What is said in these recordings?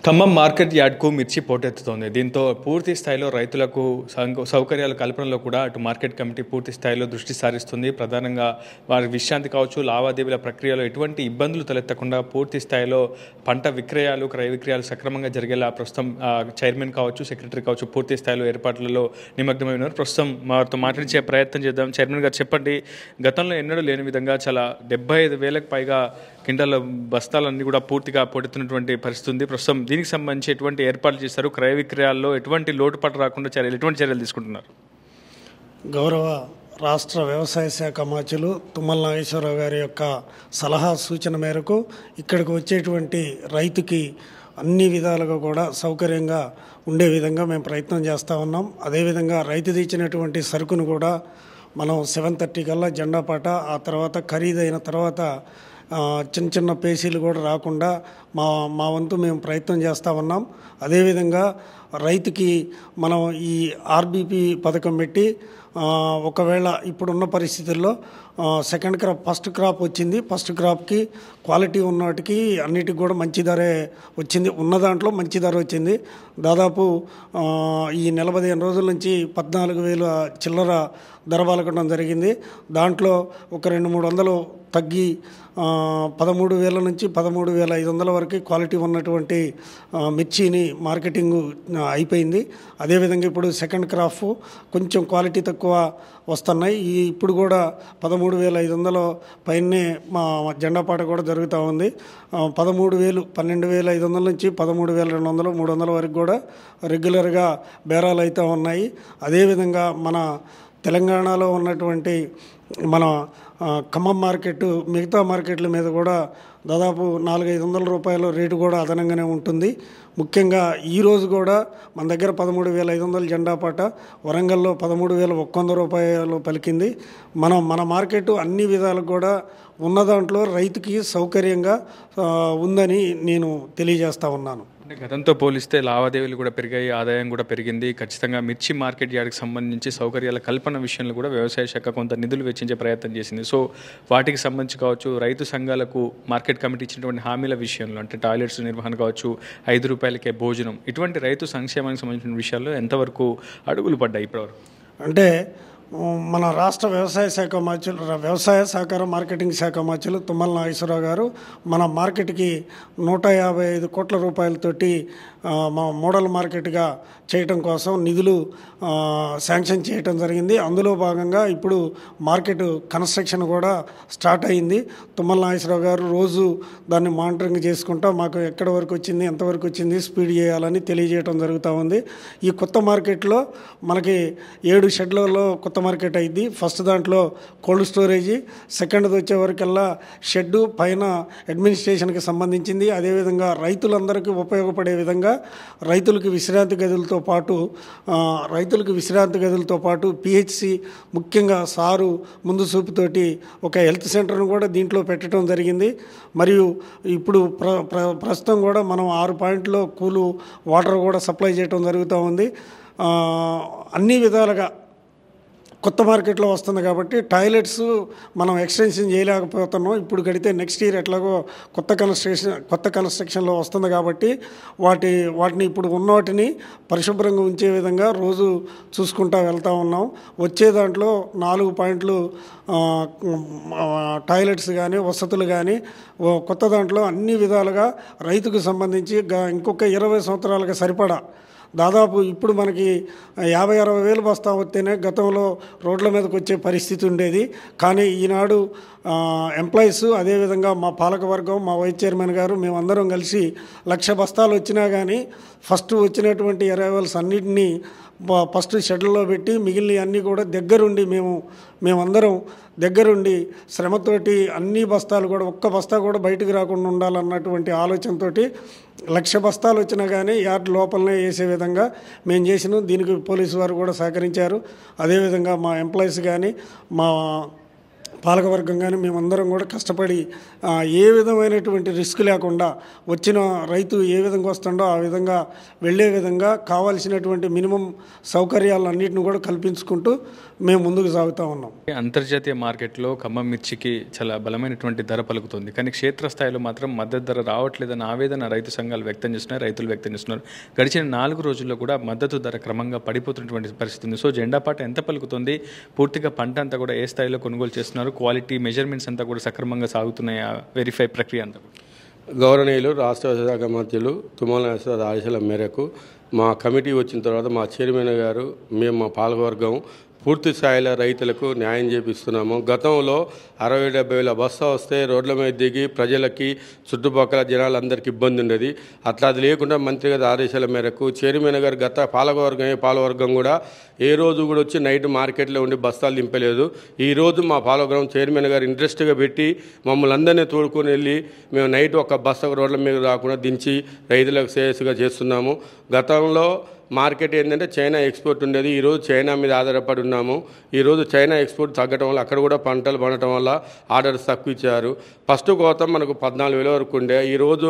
Khammam market యార్డ్కు మిర్చి పోటెత్తుతోంది. దీంతో పూర్తి స్థాయిలో రైతులకు సౌకర్యాల కల్పనలో కూడా అటు మార్కెట్ కమిటీ పూర్తి స్థాయిలో దృష్టి సారిస్తుంది. ప్రధానంగా వారి విశ్రాంతి కావచ్చు, లావాదేవీల ప్రక్రియలో ఎటువంటి ఇబ్బందులు తలెత్తకుండా పూర్తి స్థాయిలో పంట విక్రయాలు, క్రయ విక్రయాలు సక్రమంగా జరిగేలా ప్రస్తుతం చైర్మన్ కావచ్చు, సెక్రటరీ కావచ్చు పూర్తి స్థాయిలో ఏర్పాట్లలో నిమగ్నమై ఉన్నారు. ప్రస్తుతం వారితో మాట్లాడించే ప్రయత్నం చేద్దాం. చైర్మన్ గారు చెప్పండి, గతంలో ఎన్నడూ లేని విధంగా చాలా 75,000కు పైగా కింటాల బస్తాలన్నీ కూడా పూర్తిగా పొడుతున్నటువంటి పరిస్థితి ఉంది. ప్రస్తుతం దీనికి సంబంధించి ఎటువంటి ఏర్పాట్లు చేస్తారు, క్రయ విక్రయాల్లో ఎటువంటి లోటుపాటు రాకుండా ఎటువంటి చర్యలు తీసుకుంటున్నారు? గౌరవ రాష్ట్ర వ్యవసాయ శాఖ మంత్రులు తుమ్మల నాగేశ్వరరావు గారి యొక్క సలహా సూచన మేరకు ఇక్కడికి వచ్చేటువంటి రైతుకి అన్ని విధాలుగా కూడా సౌకర్యంగా ఉండే విధంగా మేము ప్రయత్నం చేస్తూ ఉన్నాం. అదేవిధంగా రైతు తెచ్చినటువంటి సరుకును కూడా మనం 7:30 కల్లా జెండా పాట, ఆ తర్వాత ఖరీదైన తర్వాత చిన్న చిన్న పేసీలు కూడా రాకుండా మా వంతు మేము ప్రయత్నం చేస్తూ ఉన్నాం. అదేవిధంగా రైతుకి మనం ఈ ఆర్బీపీ పథకం పెట్టి ఒకవేళ ఇప్పుడున్న పరిస్థితుల్లో సెకండ్ క్రాప్, ఫస్ట్ క్రాప్ వచ్చింది. ఫస్ట్ క్రాప్కి క్వాలిటీ ఉన్న వాటికి అన్నిటికి కూడా మంచి ధరే వచ్చింది. ఉన్న దాంట్లో మంచి ధర వచ్చింది. దాదాపు ఈ 15 రోజుల నుంచి 14,000 చిల్లర ధర పలకడం జరిగింది. దాంట్లో ఒక 200-300 తగ్గి 13,000 నుంచి 13,500 వరకు క్వాలిటీ ఉన్నటువంటి మిర్చిని మార్కెటింగ్ అయిపోయింది. అదేవిధంగా ఇప్పుడు సెకండ్ క్రాప్ కొంచెం క్వాలిటీ తక్కువ వస్తున్నాయి. ఇప్పుడు కూడా 13,500 పైనే మా జెండా పాట కూడా జరుగుతూ ఉంది. 13,000, 12,500 నుంచి 13,200, 300 వరకు కూడా రెగ్యులర్గా బేరాలు అయితే ఉన్నాయి. అదేవిధంగా మన తెలంగాణలో ఉన్నటువంటి మన ఖమ్మం మార్కెట్ మిగతా మార్కెట్ల మీద కూడా దాదాపు 400-500 రూపాయల రేటు కూడా అదనంగానే ఉంటుంది. ముఖ్యంగా ఈరోజు కూడా మన దగ్గర 13,500 జెండా పాట, వరంగల్లో 13,100 రూపాయలు పలికింది. మన మార్కెట్ అన్ని విధాలకు కూడా ఉన్న దాంట్లో రైతుకి సౌకర్యంగా ఉందని నేను తెలియజేస్తూ ఉన్నాను. అంటే గతంతో పోలిస్తే లావాదేవీలు కూడా పెరిగాయి, ఆదాయం కూడా పెరిగింది. ఖచ్చితంగా మిర్చి మార్కెట్ యార్డ్కి సంబంధించి సౌకర్యాల కల్పన విషయంలో కూడా వ్యవసాయ శాఖ కొంత నిధులు వెచ్చించే ప్రయత్నం చేసింది. సో వాటికి సంబంధించి కావచ్చు, రైతు సంఘాలకు మార్కెట్ కమిటీ ఇచ్చినటువంటి హామీల విషయంలో అంటే టాయిలెట్స్ నిర్వహణ కావచ్చు, 5 రూపాయలకే భోజనం, ఇటువంటి రైతు సంక్షేమానికి సంబంధించిన విషయాల్లో ఎంతవరకు అడుగులు పడ్డాయి ఇప్పటివరకు? అంటే మన రాష్ట్ర వ్యవసాయ శాఖ మంత్రులు, వ్యవసాయ సహకార మార్కెటింగ్ శాఖ మంత్రులు తుమ్మల నాగేశ్వరరావు గారు మన మార్కెట్కి 155 కోట్ల రూపాయలతోటి మోడల్ మార్కెట్గా చేయటం కోసం నిధులు శాంక్షన్ చేయటం జరిగింది. అందులో భాగంగా ఇప్పుడు మార్కెట్ కన్స్ట్రక్షన్ కూడా స్టార్ట్ అయింది. తుమ్మల నాగేశ్వరరావు గారు రోజు దాన్ని మానిటరింగ్ చేసుకుంటా మాకు ఎక్కడి వరకు వచ్చింది, ఎంతవరకు వచ్చింది, స్పీడ్ చేయాలని తెలియజేయడం జరుగుతూ ఉంది. ఈ కొత్త మార్కెట్లో మనకి 7 షెడ్లలో కొత్త మార్కెట్ అయింది. ఫస్ట్ దాంట్లో కోల్డ్ స్టోరేజీ, సెకండ్ది వచ్చే వరకల్లా షెడ్డు, పైన అడ్మినిస్ట్రేషన్కి సంబంధించింది. అదేవిధంగా రైతులందరికీ ఉపయోగపడే విధంగా రైతులకు విశ్రాంతి గదులతో పాటు పిహెచ్సి, ముఖ్యంగా సారు ముందు చూపుతోటి ఒక హెల్త్ సెంటర్ను కూడా దీంట్లో పెట్టడం జరిగింది. మరియు ఇప్పుడు ప్రస్తుతం కూడా మనం 6 పాయింట్లో కూలు వాటర్ కూడా సప్లై చేయడం జరుగుతూ ఉంది. అన్ని విధాలుగా కొత్త మార్కెట్లో వస్తుంది కాబట్టి టాయిలెట్స్ మనం ఎక్స్టెన్షన్ చేయలేకపోతున్నాం. ఇప్పుడు కడితే నెక్స్ట్ ఇయర్ ఎట్లాగో కొత్త కన్స్ట్రక్షన్లో వస్తుంది కాబట్టి వాటిని ఇప్పుడు ఉన్న వాటిని పరిశుభ్రంగా ఉంచే విధంగా రోజు చూసుకుంటూ వెళ్తూ ఉన్నాం. వచ్చే దాంట్లో 4 పాయింట్లు టాయిలెట్స్ కానీ, వసతులు కానీ కొత్త దాంట్లో అన్ని విధాలుగా రైతుకు సంబంధించి ఇంకొక 20 సంవత్సరాలకు సరిపడా దాదాపు ఇప్పుడు మనకి 50-60 వేలు బస్తా వస్తేనే గతంలో రోడ్ల మీదకి వచ్చే పరిస్థితి ఉండేది. కానీ ఈనాడు ఎంప్లాయీస్, అదేవిధంగా మా పాలకవర్గం, మా వైస్ చైర్మన్ గారు, మేమందరం కలిసి 1,00,000 బస్తాలు వచ్చినా కానీ ఫస్ట్ వచ్చినటువంటి అరైవల్స్ అన్నింటినీ ఫస్ట్ షెడ్లలో పెట్టి మిగిలిన అన్నీ కూడా మేమందరం దగ్గరుండి శ్రమతోటి అన్ని బస్తాలు కూడా ఒక్క బస్తా కూడా బయటకు రాకుండా ఉండాలన్నటువంటి ఆలోచనతో 1,00,000 బస్తాలు వచ్చినా కానీ యార్డ్ లోపలనే వేసే విధంగా మేము చేసినాం. దీనికి పోలీసు వారు కూడా సహకరించారు. అదేవిధంగా మా ఎంప్లాయీస్ కానీ, మా పాలకవర్గం కానీ మేమందరం కూడా కష్టపడి ఏ విధమైనటువంటి రిస్క్ లేకుండా వచ్చిన రైతు ఏ విధంగా వస్తుండో ఆ విధంగా వెళ్ళే విధంగా కావాల్సినటువంటి మినిమం సౌకర్యాలన్నింటిని కూడా కల్పించుకుంటూ మేము ముందుకు సాగుతూ ఉన్నాం. అంతర్జాతీయ మార్కెట్లో ఖమ్మం మిర్చికి చాలా బలమైనటువంటి ధర పలుకుతుంది, కానీ క్షేత్రస్థాయిలో మాత్రం మద్దతు ధర రావట్లేదన్న ఆవేదన రైతు సంఘాలు వ్యక్తం చేస్తున్నారు, రైతులు వ్యక్తం చేస్తున్నారు. గడిచిన 4 రోజుల్లో కూడా మద్దతు ధర క్రమంగా పడిపోతున్నటువంటి పరిస్థితి ఉంది. సో జెండా పాట ఎంత పలుకుతుంది, పూర్తిగా పంట అంతా కూడా ఏ స్థాయిలో కొనుగోలు చేస్తున్నారు, క్వాలిటీ మెజర్మెంట్స్ అంతా కూడా సక్రమంగా సాగుతున్నాయి, వెరిఫై ప్రక్రియ అంతా కూడా. గౌరవనీయులు రాష్ట్ర శాఖ మంత్రులు తుమ్మల నాగేశ్వరరావు ఆదేశాల మేరకు మా కమిటీ వచ్చిన తర్వాత మా చైర్మన్ గారు, మేము మా పాలకవర్గం పూర్తి స్థాయిలో రైతులకు న్యాయం చేపిస్తున్నాము. గతంలో 60-70 వేల బస్తా వస్తే రోడ్ల మీద దిగి ప్రజలకి చుట్టుపక్కల జనాలందరికీ ఇబ్బంది ఉండేది. అట్లా అది లేకుండా మంత్రి గారి ఆదేశాల మేరకు చైర్మన్ గారు గత పాలకవర్గం కూడా ఏ రోజు కూడా వచ్చి నైట్ మార్కెట్లో ఉండి బస్తాలు దింపలేదు. ఈరోజు మా పాలకవర్గం చైర్మన్ గారు ఇంట్రెస్ట్గా పెట్టి మమ్మల్ని అందరినీ తోడుకొని వెళ్ళి మేము నైట్ ఒక బస్తా రోడ్ల మీద రాకుండా దించి రైతులకు శ్రేయస్సుగా చేస్తున్నాము. గతంలో మార్కెట్ ఏంటంటే చైనా ఎక్స్పోర్ట్ ఉండేది, ఈరోజు చైనా మీద ఆధారపడి ఉన్నాము. ఈరోజు చైనా ఎక్స్పోర్ట్ తగ్గడం వల్ల అక్కడ కూడా పంటలు పండటం వల్ల ఆర్డర్స్ తక్కువ ఇచ్చారు. ఫస్ట్ కోత మనకు 14,000 వరకు ఉండే, ఈరోజు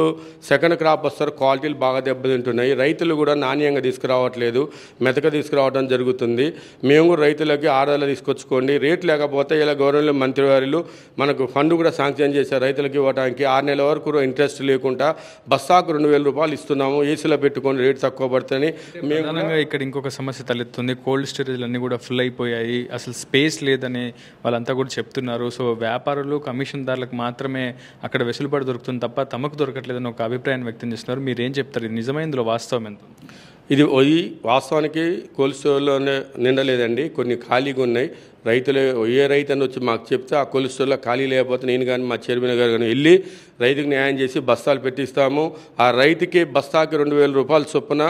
సెకండ్ క్రాప్ వస్తారు, క్వాలిటీలు బాగా దెబ్బతింటున్నాయి. రైతులు కూడా నాణ్యంగా తీసుకురావట్లేదు, మెతక తీసుకురావడం జరుగుతుంది. మేము కూడా రైతులకి ఆర్డర్లు తీసుకొచ్చుకోండి, రేట్ లేకపోతే ఇలా గవర్నమెంట్ మంత్రివారులు మనకు ఫండ్ కూడా శాంక్షన్ చేశారు రైతులకు ఇవ్వడానికి. 6 నెలల వరకు ఇంట్రెస్ట్ లేకుండా బస్తాకు 2,000 రూపాయలు ఇస్తున్నాము, ఏసీలో పెట్టుకొని రేట్ తక్కువ పడుతుంది. ప్రధానంగా ఇక్కడ ఇంకొక సమస్య తలెత్తుంది, కోల్డ్ స్టోరేజ్లు అన్నీ కూడా ఫుల్ అయిపోయాయి, అసలు స్పేస్ లేదని వాళ్ళంతా కూడా చెప్తున్నారు. సో వ్యాపారులు కమిషన్దారులకు మాత్రమే అక్కడ వెసులుబాటు దొరుకుతుంది తప్ప తమకు దొరకట్లేదని ఒక అభిప్రాయాన్ని వ్యక్తం చేస్తున్నారు. మీరు ఏం చెప్తారు, ఇది నిజమే, ఇందులో వాస్తవం ఎంత? ఇది వాస్తవానికి కోల్డ్ స్టోర్లోనే నిండలేదండి, కొన్ని ఖాళీగా ఉన్నాయి. రైతులు ఏ రైతు అని వచ్చి మాకు చెప్తే ఆ కోల్డ్ స్టోర్లో ఖాళీ లేకపోతే నేను కానీ మా చైర్మన్ గారు కానీ వెళ్ళి రైతుకు న్యాయం చేసి బస్తాలు పెట్టిస్తాము. ఆ రైతుకి బస్తాకి 2,000 రూపాయలు చొప్పున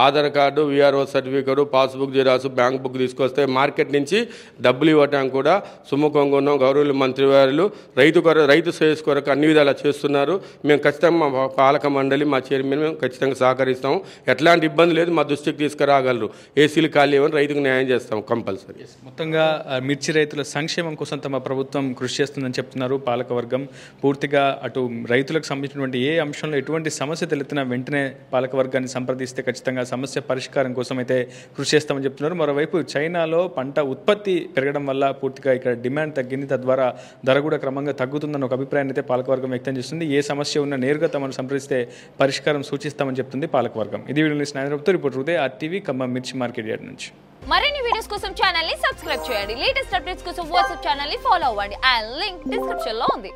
Aadhaar card, VRO certificate, passbook xerox, bank book తీసుకొస్తే మార్కెట్ నుంచి డబ్బులు ఇవ్వటానికి కూడా సుముఖంగా ఉన్నాం. గౌరవ మంత్రి వారు రైతు శ్రేయస్ కొరకు అన్ని విధాలా చేస్తున్నారు. మేము ఖచ్చితంగా మా పాలక మండలి, మా చైర్మన్ మేము ఖచ్చితంగా సహకరిస్తాము. ఎట్లాంటి ఇబ్బంది లేదు, మా దృష్టికి తీసుకురాగలరు. ఏసీలు ఖాళీ ఇవ్వని రైతుకు న్యాయం చేస్తాం కంపల్సరీ. మొత్తంగా మిర్చి రైతుల సంక్షేమం కోసం తమ ప్రభుత్వం కృషి చేస్తుందని చెప్తున్నారు పాలకవర్గం. పూర్తిగా అటు రైతులకు సంబంధించినటువంటి ఏ అంశంలో ఎటువంటి సమస్య తలెత్తినా వెంటనే పాలకవర్గాన్ని సంప్రదిస్తే ఖచ్చితంగా సమస్య పరిష్కారం కోసం అయితే కృషి చేస్తామని చెప్తున్నారు. మరోవైపు చైనాలో పంట ఉత్పత్తి పెరగడం వల్ల పూర్తిగా ఇక్కడ డిమాండ్ తగ్గింది, తద్వారా ధర కూడా క్రమంగా తగ్గుతుందని ఒక అభిప్రాయాన్ని అయితే పాలకవర్గం వ్యక్తం చేస్తుంది. ఏ సమస్య ఉన్నా నేరుగా తమను సంప్రదిస్తే పరిష్కారం సూచిస్తామని చెప్తుంది పాలకవర్గం. ఇది వీడియో స్నేహితులతో రిపోర్ట్ ఉదయ్ RTV ఖమ్మం మిర్చి మార్కెట్ యార్డ్ నుంచి. మరిన్ని వీడియోస్ కోసం ఛానల్ ని సబ్స్క్రైబ్ చేయండి. లేటెస్ట్ అప్డేట్స్ కోసం వాట్సాప్ ఛానల్ ని ఫాలో అవ్వండి. ఆ లింక్ డిస్క్రిప్షన్ లో ఉంది.